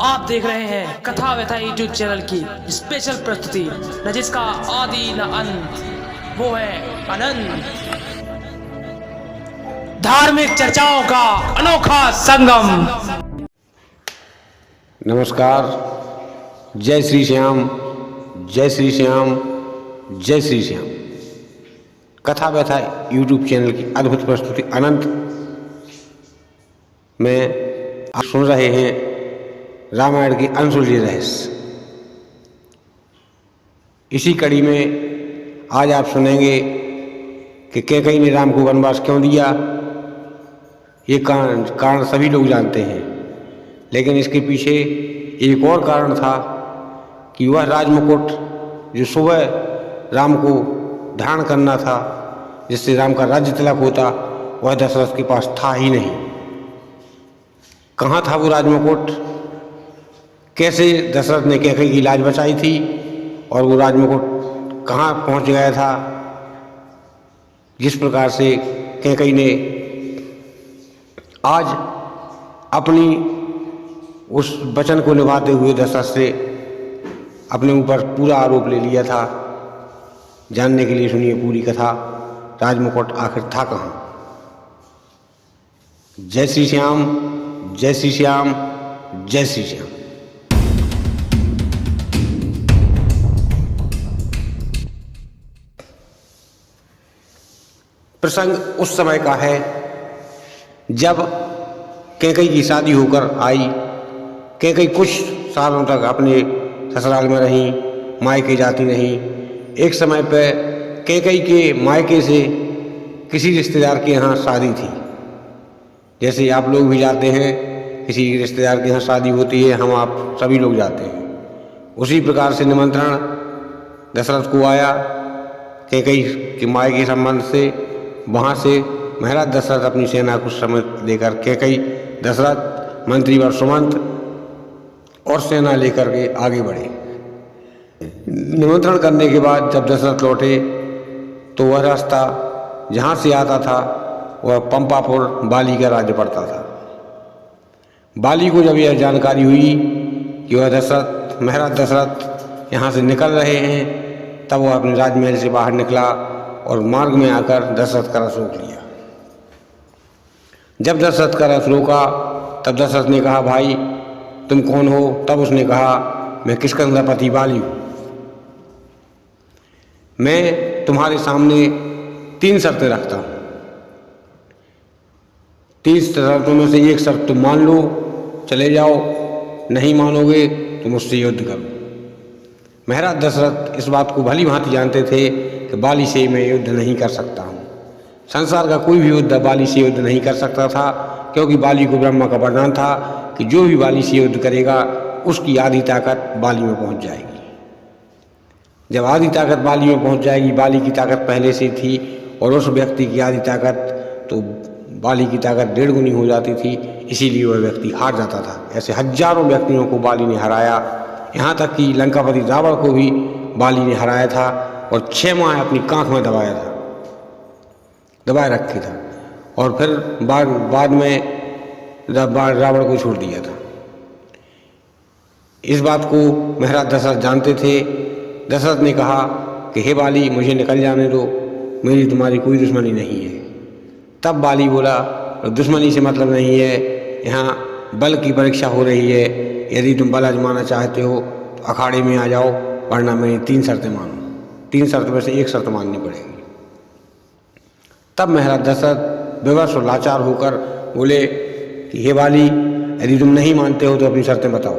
आप देख रहे हैं कथा व्यथा यूट्यूब चैनल की स्पेशल प्रस्तुति, न जिसका आदि न अंत, वो है अनंत। धार्मिक चर्चाओं का अनोखा संगम। नमस्कार। जय श्री श्याम, जय श्री श्याम, जय श्री श्याम। कथा व्यथा यूट्यूब चैनल की अद्भुत प्रस्तुति अनंत में आप सुन रहे हैं रामायण की अनसुलझे रहस्य। इसी कड़ी में आज आप सुनेंगे कि कैकेयी ने राम को वनवास क्यों दिया। ये कारण सभी लोग जानते हैं, लेकिन इसके पीछे एक और कारण था कि वह राजमुकुट जो सुबह राम को धारण करना था, जिससे राम का राज्य तिलक होता, वह दशरथ के पास था ही नहीं। कहाँ था वो राजमुकुट? कैसे दशरथ ने कैकेयी की लाज बचाई थी और वो राजमुकुट कहाँ पहुँच गया था? जिस प्रकार से कैकेयी ने आज अपनी उस वचन को निभाते हुए दशरथ से अपने ऊपर पूरा आरोप ले लिया था। जानने के लिए सुनिए पूरी कथा। राजमुकुट आखिर था कहाँ? जय श्री श्याम, जय श्री श्याम, जय श्री श्याम। प्रसंग उस समय का है जब कैकेयी की शादी होकर आई। कैकेयी कुछ सालों तक अपने ससुराल में रही, मायके जाती नहीं। एक समय पर कैकेयी के मायके से किसी रिश्तेदार के यहाँ शादी थी। जैसे आप लोग भी जाते हैं, किसी रिश्तेदार के यहाँ शादी होती है, हम आप सभी लोग जाते हैं। उसी प्रकार से निमंत्रण दशरथ को आया कैकेयी के मायके संबंध से। वहाँ से महाराज दशरथ अपनी सेना को समेत लेकर कैकेयी, दशरथ, मंत्रीवर सुमंत और सेना लेकर के आगे बढ़े। निमंत्रण करने के बाद जब दशरथ लौटे तो वह रास्ता जहाँ से आता था वह पंपापुर बाली का राज्य पड़ता था। बाली को जब यह जानकारी हुई कि वह दशरथ, महाराज दशरथ यहाँ से निकल रहे हैं, तब वह अपने राजमहल से बाहर निकला और मार्ग में आकर दशरथ का रथ रोक लिया। जब दशरथ का रथ रोका तब दशरथ ने कहा, भाई तुम कौन हो? तब उसने कहा, मैं किष्किंधापति बाली हूँ। मैं तुम्हारे सामने 3 शर्तें रखता हूँ। 30 शर्तों में से एक शर्त तुम मान लो, चले जाओ, नहीं मानोगे तो मुझसे युद्ध करो। महाराज दशरथ इस बात को भली भांति जानते थे कि बाली से मैं युद्ध नहीं कर सकता हूँ। संसार का कोई भी युद्ध बाली से युद्ध नहीं कर सकता था, क्योंकि बाली को ब्रह्मा का वरदान था कि जो भी बाली से युद्ध करेगा उसकी आधी ताकत बाली में पहुँच जाएगी। जब आधी ताकत बाली में पहुँच जाएगी, बाली की ताकत पहले से थी और उस व्यक्ति की आधी ताकत तो बाली की ताकत 1.5 गुनी हो जाती थी, इसीलिए वह व्यक्ति हार जाता था। ऐसे हजारों व्यक्तियों को बाली ने हराया, यहाँ तक कि लंकापति रावण को भी बाली ने हराया था और 6 माह अपनी कांख में दबाए रखे था और फिर बाद में रावण को छोड़ दिया था। इस बात को महाराज दशरथ जानते थे। दशरथ ने कहा कि हे बाली, मुझे निकल जाने दो, मेरी तुम्हारी कोई दुश्मनी नहीं है। तब बाली बोला, दुश्मनी से मतलब नहीं है, यहाँ बल की परीक्षा हो रही है। यदि तुम बल आजमाना चाहते हो तो अखाड़े में आ जाओ, वरना मेरी 3 शर्तें मानो। 3 शर्त में से एक शर्त माननी पड़ेगी। तब महाराज दशरथ विवश और लाचार होकर बोले कि हे बाली, यदि तुम नहीं मानते हो तो अपनी शर्तें बताओ।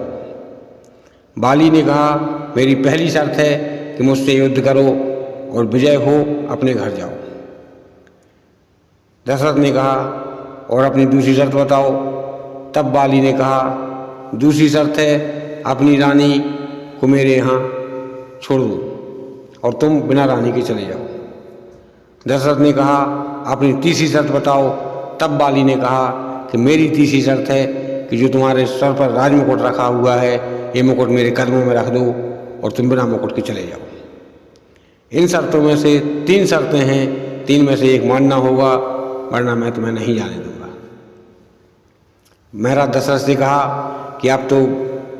बाली ने कहा, मेरी पहली शर्त है कि मुझसे युद्ध करो और विजय हो अपने घर जाओ। दशरथ ने कहा, और अपनी दूसरी शर्त बताओ। तब बाली ने कहा, दूसरी शर्त है अपनी रानी को मेरे यहाँ छोड़ दो और तुम बिना रानी के चले जाओ। दशरथ ने कहा, अपनी तीसरी शर्त बताओ। तब बाली ने कहा कि मेरी तीसरी शर्त है कि जो तुम्हारे सर पर राजमुकुट रखा हुआ है, ये मुकुट मेरे कदमों में रख दो और तुम बिना मुकुट के चले जाओ। इन शर्तों में से 3 शर्तें हैं, 3 में से एक मानना होगा, वरना मैं तुम्हें नहीं जाने दूंगा। महाराज दशरथ ने कहा कि अब तो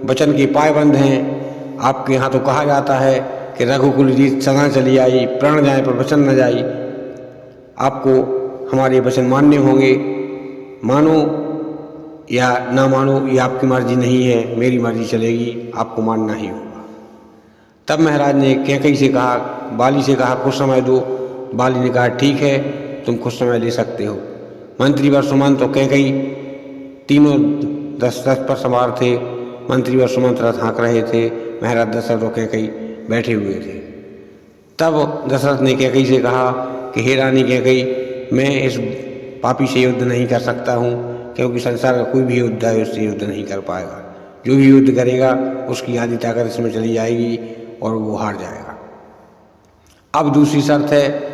वचन के पायबंद हैं। आपके यहाँ तो कहा जाता है कि रघुकुल रीत सदा चली आई, प्राण जाए पर वचन न जाई। आपको हमारे वचन मानने होंगे, मानो या ना मानो ये आपकी मर्जी नहीं है, मेरी मर्जी चलेगी, आपको मानना ही होगा। तब महाराज ने कैकई से कहा, बाली से कहा कुछ समय दो। बाली ने कहा ठीक है, तुम कुछ समय ले सकते हो। मंत्री व सुमंत और कैकई तीनों दशरथ पर सवार थे। मंत्री व सुमंत रथ हाँक रहे थे, महाराज दशरथ और कैकई बैठे हुए थे। तब दशरथ ने कैकई से कहा कि हे रानी कैकई, मैं इस पापी से युद्ध नहीं कर सकता हूँ, क्योंकि संसार का कोई भी योद्धा है उससे युद्ध नहीं कर पाएगा। जो भी युद्ध करेगा उसकी आधी ताकत इसमें चली जाएगी और वो हार जाएगा। अब दूसरी शर्त है।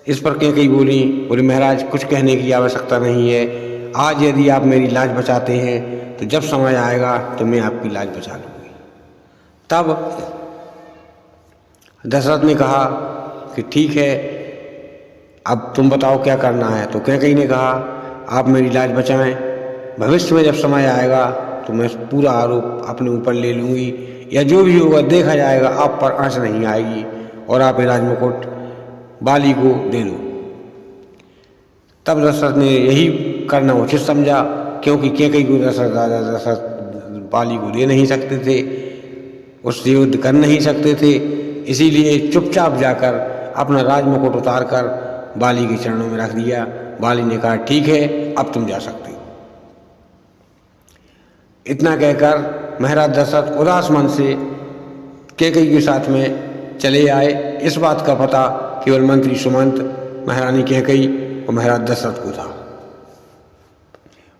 इस पर कैकई बोली महाराज कुछ कहने की आवश्यकता नहीं है। आज यदि आप मेरी लाज बचाते हैं तो जब समय आएगा तो मैं आपकी लाज बचा लूँगी। तब दशरथ ने कहा कि ठीक है, अब तुम बताओ क्या करना है। तो कैकई ने कहा आप मेरी लाज बचाएं, भविष्य में जब समय आएगा तो मैं पूरा आरोप अपने ऊपर ले लूँगी, या जो भी होगा देखा जाएगा, आप पर आँच नहीं आएगी और आप ये राजमुकुट बाली को दे दो। तब दशरथ ने यही करना उचित समझा, क्योंकि कैकई को दशरथ बाली को दे नहीं सकते थे, उससे युद्ध कर नहीं सकते थे। इसीलिए चुपचाप जाकर अपना राजमुकुट उतार कर बाली के चरणों में रख दिया। बाली ने कहा ठीक है, अब तुम जा सकते हो। इतना कहकर महाराज दशरथ उदास मन से कैकई के साथ में चले आए। इस बात का पता केवल मंत्री सुमंत, महारानी कैकई और महाराज दशरथ को था।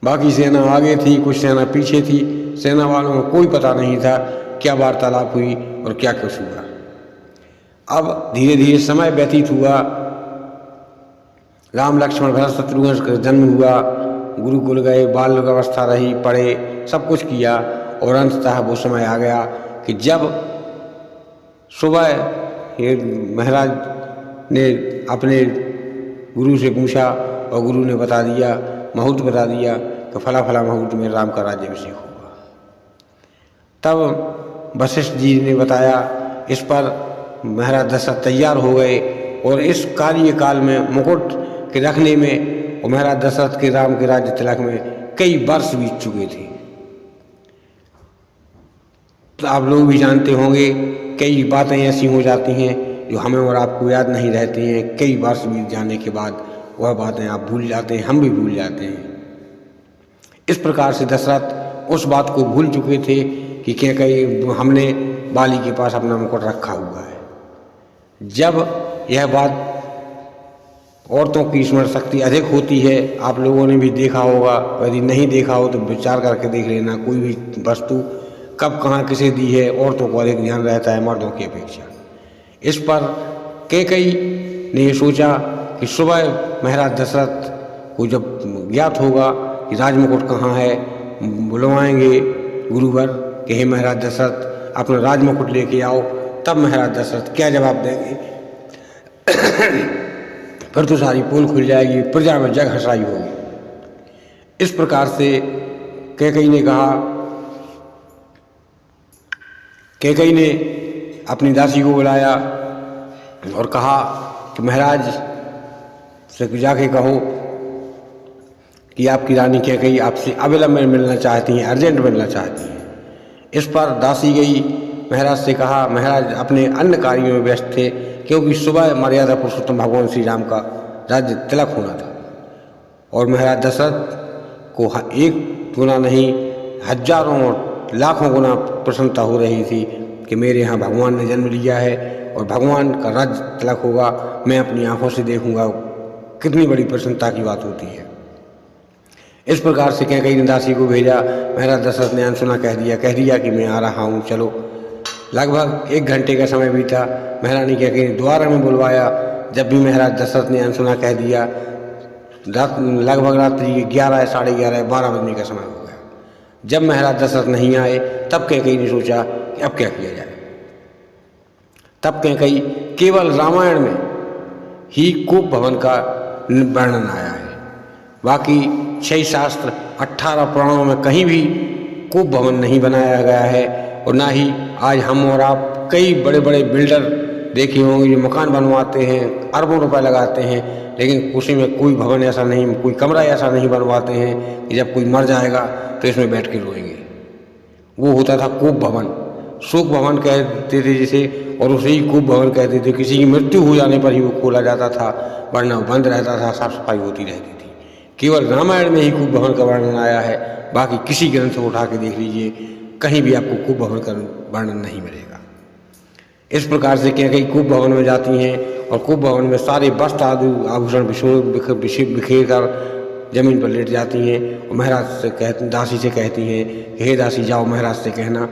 बाकी सेना आगे थी, कुछ सेना पीछे थी। सेना वालों को कोई पता नहीं था क्या वार्तालाप हुई और क्या कुछ हुआ। अब धीरे धीरे समय व्यतीत हुआ। राम लक्ष्मण भरत शत्रुघ्न का जन्म हुआ, गुरुकुल गए, बाल अवस्था रही, पढ़े, सब कुछ किया और अंततः वो समय आ गया कि जब सुबह ये महाराज ने अपने गुरु से पूछा और गुरु ने बता दिया, मुहूर्त बता दिया कि फला फला मुहूर्त में राम का राज्याभिषेक होगा। तब वशिष्ठ जी ने बताया। इस पर महाराज दशरथ तैयार हो गए और इस कार्यकाल में मुकुट के रखने में और महाराज दशरथ के राम के राज्य तिलक में कई वर्ष बीत चुके थे। तो आप लोग भी जानते होंगे, कई बातें ऐसी हो जाती हैं जो हमें और आपको याद नहीं रहती हैं। कई वर्ष बीत जाने के बाद वह बातें आप भूल जाते हैं, हम भी भूल जाते हैं। इस प्रकार से दशरथ उस बात को भूल चुके थे कि कैकई हमने बाली के पास अपना मुकुट रखा हुआ है। जब यह बात औरतों की स्मरण शक्ति अधिक होती है, आप लोगों ने भी देखा होगा, यदि नहीं देखा हो तो विचार करके देख लेना। कोई भी वस्तु कब कहाँ किसे दी है, औरतों को अधिक ध्यान रहता है मर्दों की अपेक्षा। इस पर कैकई ने ये सोचा कि सुबह महाराज दशरथ को जब ज्ञात होगा कि राजमुकुट कहाँ है, बुलवाएंगे गुरुवर कि हे महाराज दशरथ अपना राजमुकुट लेके आओ। तब महाराज दशरथ क्या जवाब देंगे फिर तो सारी पोल खुल जाएगी, प्रजा में जग हंसाई होगी। इस प्रकार से कैकई ने कहा, कैकई ने अपनी दासी को बुलाया और कहा कि महाराज से जाके कहो कि आपकी रानी कैकई आपसे अविलंब मिलना चाहती हैं, अर्जेंट मिलना चाहती हैं। इस पर दासी गई, महाराज से कहा, महाराज अपने अन्य कार्यों में व्यस्त थे, क्योंकि सुबह मर्यादा पुरुषोत्तम भगवान श्री राम का राज्य तिलक होना था और महाराज दशरथ को एक गुना नहीं हजारों और लाखों गुना प्रसन्नता हो रही थी कि मेरे यहाँ भगवान ने जन्म लिया है और भगवान का राज्य तिलक होगा, मैं अपनी आंखों से देखूंगा। कितनी बड़ी प्रसन्नता की बात होती है। इस प्रकार से कैकई ने दासी को भेजा। महाराज दशरथ ने अनसुना कह दिया कि मैं आ रहा हूँ, चलो। लगभग 1 घंटे का समय बीता। महारानी कैकई ने द्वारा में बुलवाया। जब भी महाराज दशरथ ने अनसुना कह दिया, लगभग रात्रि के 11, साढ़े 11, 12 बजने का समय हो गया। जब महाराज दशरथ नहीं आए तब कैकई ने सोचा कि अब क्या किया जाए। तब कैकई केवल रामायण में ही कोप भवन का वर्णन आया है, बाकी 6 शास्त्र 18 पुराणों में कहीं भी कूप भवन नहीं बनाया गया है और ना ही आज हम और आप कई बड़े बड़े बिल्डर देखे होंगे जो मकान बनवाते हैं, अरबों रुपए लगाते हैं, लेकिन उसी में कोई भवन ऐसा नहीं, कोई कमरा ऐसा नहीं बनवाते हैं कि जब कोई मर जाएगा तो इसमें बैठ के रोएंगे। वो होता था कूप भवन, शोक भवन कहते थे जिसे, और उसे ही कूप भवन कहते थे। किसी की मृत्यु हो जाने पर ही वो खोला जाता था, वरना बंद रहता था, साफ सफाई होती रहती थी। केवल रामायण में ही कूप भवन का वर्णन आया है, बाकी किसी ग्रंथ से उठा के देख लीजिए, कहीं भी आपको कूप भवन का वर्णन नहीं मिलेगा। इस प्रकार से कई कूप भवन में जाती हैं और कूप भवन में सारे वस्त्र आदि आभूषण बिखेर कर जमीन पर लेट जाती हैं और महाराज से दासी से कहती हैं कि हे दासी, जाओ महाराज से कहना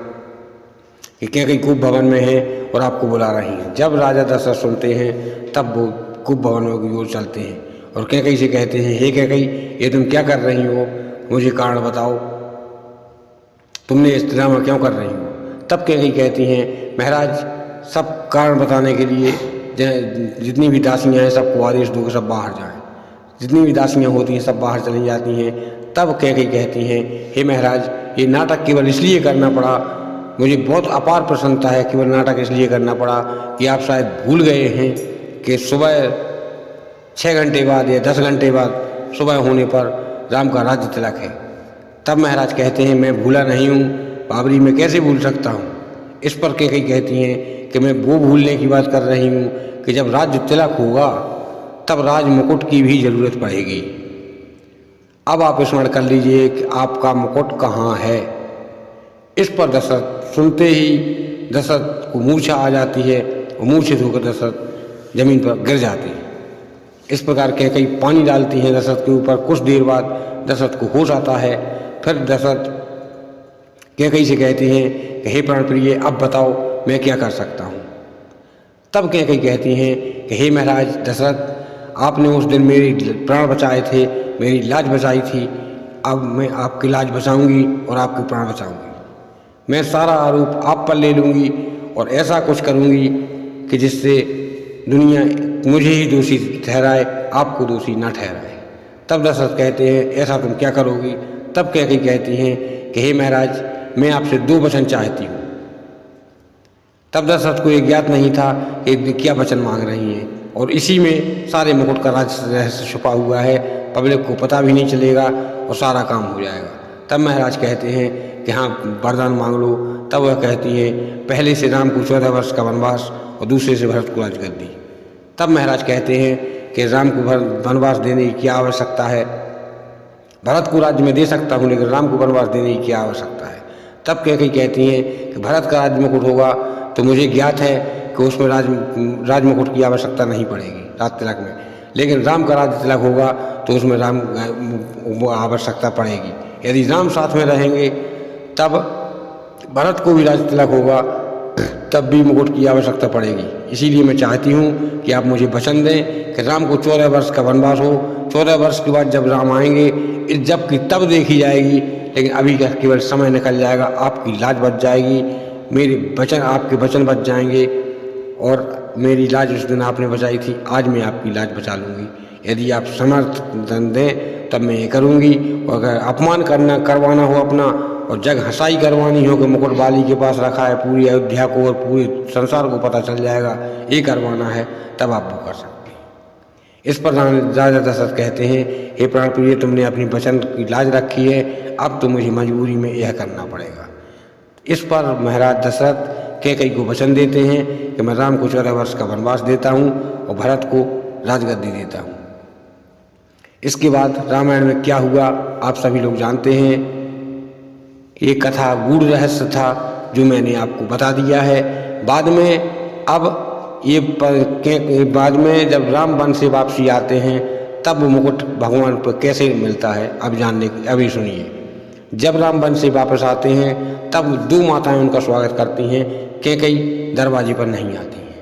कि कई कूप भवन में हैं और आपको बुला रही हैं। जब राजा दशरथ सुनते हैं तब वो कूप भवन की ओर चलते हैं और कैकई से कहते हैं, हे कैकई, ये तुम क्या कर रही हो, मुझे कारण बताओ, तुमने इस ड्रामा क्यों कर रही हो। तब कैकई कहती हैं, महाराज सब कारण बताने के लिए जितनी भी दासियाँ हैं सबको आदेश दो कि सब बाहर जाएं। जितनी भी दासियाँ होती हैं सब बाहर चली जाती हैं। तब कैकई कहती हैं, हे महाराज, ये नाटक केवल इसलिए करना पड़ा, मुझे बहुत अपार प्रसन्नता है, केवल नाटक इसलिए करना पड़ा कि आप शायद भूल गए हैं कि सुबह 6 घंटे बाद या 10 घंटे बाद सुबह होने पर राम का राज्य तिलक है। तब महाराज कहते हैं, मैं भूला नहीं हूँ, बाबरी में कैसे भूल सकता हूँ। इस पर कैकई कहती हैं कि मैं वो भूलने की बात कर रही हूँ कि जब राज्य तिलक होगा तब राज मुकुट की भी जरूरत पड़ेगी। अब आप स्मरण कर लीजिए कि आपका मुकुट कहाँ है। इस पर दशरथ सुनते ही दशरथ को मूर्छा आ जाती है और मूर्छित होकर दशरथ जमीन पर गिर जाते हैं। इस प्रकार कैकई पानी डालती हैं दशरथ के ऊपर। कुछ देर बाद दशरथ को होश आता है। फिर दशरथ कैकई से कहते हैं कि हे प्राण प्रिय, अब बताओ मैं क्या कर सकता हूँ। तब कैकई कहती हैं कि हे महाराज दशरथ, आपने उस दिन मेरी प्राण बचाए थे, मेरी लाज बचाई थी, अब मैं आपकी लाज बचाऊंगी और आपके प्राण बचाऊंगी। मैं सारा आरोप आप पर ले लूँगी और ऐसा कुछ करूँगी कि जिससे दुनिया मुझे ही दोषी ठहराए, आपको दोषी ना ठहराए। तब दशरथ कहते हैं, ऐसा तुम क्या करोगी। तब कैकई कहती हैं कि हे महाराज, मैं आपसे 2 वचन चाहती हूँ। तब दशरथ को ये ज्ञात नहीं था कि क्या वचन मांग रही हैं और इसी में सारे मुकुट का रहस्य छुपा हुआ है, पब्लिक को पता भी नहीं चलेगा और सारा काम हो जाएगा। तब महाराज कहते हैं कि हाँ, वरदान मांग लो। तब वह कहती है, पहले से राम को 14 वर्ष का वनवास और दूसरे से भरत को राजगद्दी। तब महाराज कहते हैं कि राम को वनवास देने की क्या आवश्यकता है, भरत को राज्य में दे सकता हूँ लेकिन राम को वनवास देने की क्या आवश्यकता है। तब कैकई कहती हैं कि भरत का राज मुकुट होगा तो मुझे ज्ञात है कि उसमें राज मुकुट की आवश्यकता नहीं पड़ेगी राज तिलक में, लेकिन राम का राज्य तिलक होगा तो उसमें राम आवश्यकता पड़ेगी। यदि राम साथ में रहेंगे तब भरत को भी राज्य तिलक होगा, तब भी मुकुट की आवश्यकता पड़ेगी। इसीलिए मैं चाहती हूँ कि आप मुझे वचन दें कि राम को 14 वर्ष का वनवास हो। 14 वर्ष के बाद जब राम आएंगे इज्जत की तब देखी जाएगी, लेकिन अभी का केवल समय निकल जाएगा, आपकी लाज बच जाएगी, मेरे वचन आपके वचन बच जाएंगे और मेरी लाज उस दिन आपने बचाई थी, आज मैं आपकी लाज बचा लूँगी। यदि आप समर्थन दें तब मैं ये करूँगी, और अगर अपमान करवाना हो अपना और जग हंसाई करवानी हो कि मुकुट बाली के पास रखा है, पूरी अयोध्या को और पूरे संसार को पता चल जाएगा, ये करवाना है, तब आप वो कर सकते हैं। इस पर राजा दशरथ कहते हैं, हे प्राण प्रिय, तुमने अपनी वचन की लाज रखी है, अब तो मुझे मजबूरी में यह करना पड़ेगा। इस पर महाराज दशरथ कैकई को वचन देते हैं कि मैं राम को 14 वर्ष का वनवास देता हूँ और भरत को राजगद्दी देता हूँ। इसके बाद रामायण में क्या हुआ आप सभी लोग जानते हैं। ये कथा गूढ़ रहस्य था जो मैंने आपको बता दिया है। बाद में बाद में जब राम वन से वापसी आते हैं तब वो मुकुट भगवान पर कैसे मिलता है अभी सुनिए। जब राम वन से वापस आते हैं तब 2 माताएं उनका स्वागत करती हैं, कैकई दरवाजे पर नहीं आती हैं।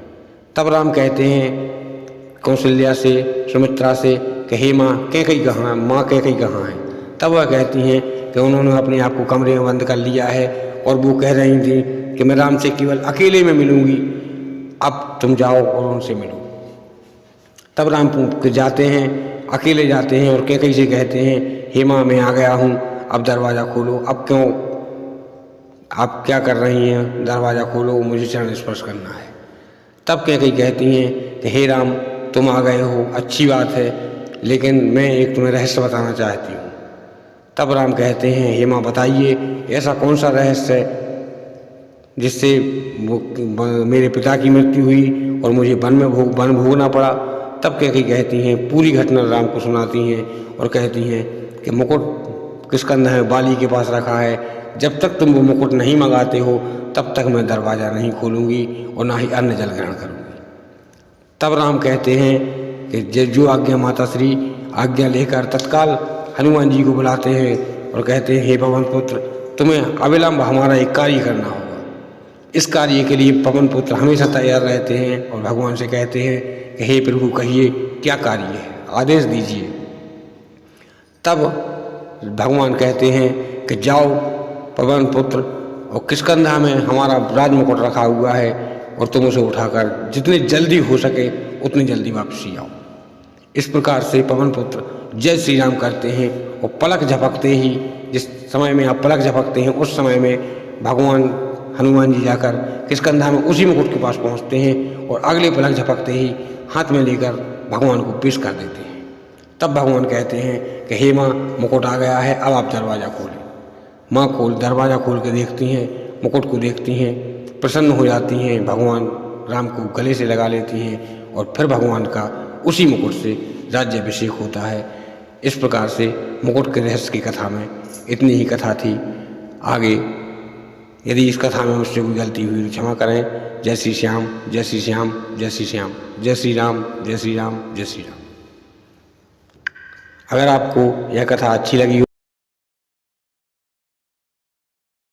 तब राम कहते हैं कौशल्या से, सुमित्रा से कि हे माँ कैकई कहाँ है, माँ कैकई कहाँ है। तब वह कहती हैं कि उन्होंने अपने आप को कमरे में बंद कर लिया है और वो कह रही थी कि मैं राम से केवल अकेले में मिलूंगी, अब तुम जाओ और उनसे मिलो। तब राम जाते हैं, अकेले जाते हैं और कैकई से कहते हैं, हे माँ मैं आ गया हूँ, अब दरवाज़ा खोलो, अब क्यों आप क्या कर रही हैं, दरवाज़ा खोलो, मुझे चरण स्पर्श करना है। तब कैकेयी कहती हैं कि हे राम, तुम आ गए हो, अच्छी बात है, लेकिन मैं एक तुम्हें रहस्य बताना चाहती हूँ। तब राम कहते हैं, हे माँ बताइए, ऐसा कौन सा रहस्य है जिससे मेरे पिता की मृत्यु हुई और मुझे वन भोगना पड़ा। तब कैकेयी कहती हैं, पूरी घटना राम को सुनाती हैं और कहती हैं कि मुकुट किष्किंधा में बाली के पास रखा है, जब तक तुम वो मुकुट नहीं मंगाते हो तब तक मैं दरवाज़ा नहीं खोलूँगी और ना ही अन्न जल ग्रहण करूँगी। तब राम कहते हैं कि जो आज्ञा माता श्री, आज्ञा लेकर तत्काल हनुमान जी को बुलाते हैं और कहते हैं, हे पवन पुत्र, तुम्हें अविलंब हमारा एक कार्य करना होगा। इस कार्य के लिए पवन पुत्र हमेशा तैयार रहते हैं और भगवान से कहते हैं कि हे प्रभु, कहिए क्या कार्य है, आदेश दीजिए। तब भगवान कहते हैं कि जाओ पवन पुत्र, और किष्किंधा में हमारा राजमुकुट रखा हुआ है और तुम उसे उठाकर जितनी जल्दी हो सके उतनी जल्दी वापसी आओ। इस प्रकार से पवन पुत्र जय श्री राम करते हैं और पलक झपकते ही, जिस समय में आप पलक झपकते हैं उस समय में भगवान हनुमान जी जाकर किष्किंधा में उसी मुकुट के पास पहुंचते हैं और अगले पलक झपकते ही हाथ में लेकर भगवान को पेश कर देते हैं। तब भगवान कहते हैं कि हे माँ, मुकुट आ गया है, अब आप दरवाज़ा खोलें। माँ दरवाज़ा खोल के देखती हैं, मुकुट को देखती हैं, प्रसन्न हो जाती हैं, भगवान राम को गले से लगा लेती हैं और फिर भगवान का उसी मुकुट से राज्याभिषेक होता है। इस प्रकार से मुकुट के रहस्य की कथा में इतनी ही कथा थी। आगे यदि इस कथा में मुझसे कोई गलती हुई तो क्षमा करें। जय श्री श्याम, जय श्री श्याम, जय श्री श्याम, जय श्री राम, जय श्री राम, जय श्री राम। अगर आपको यह कथा अच्छी लगी हो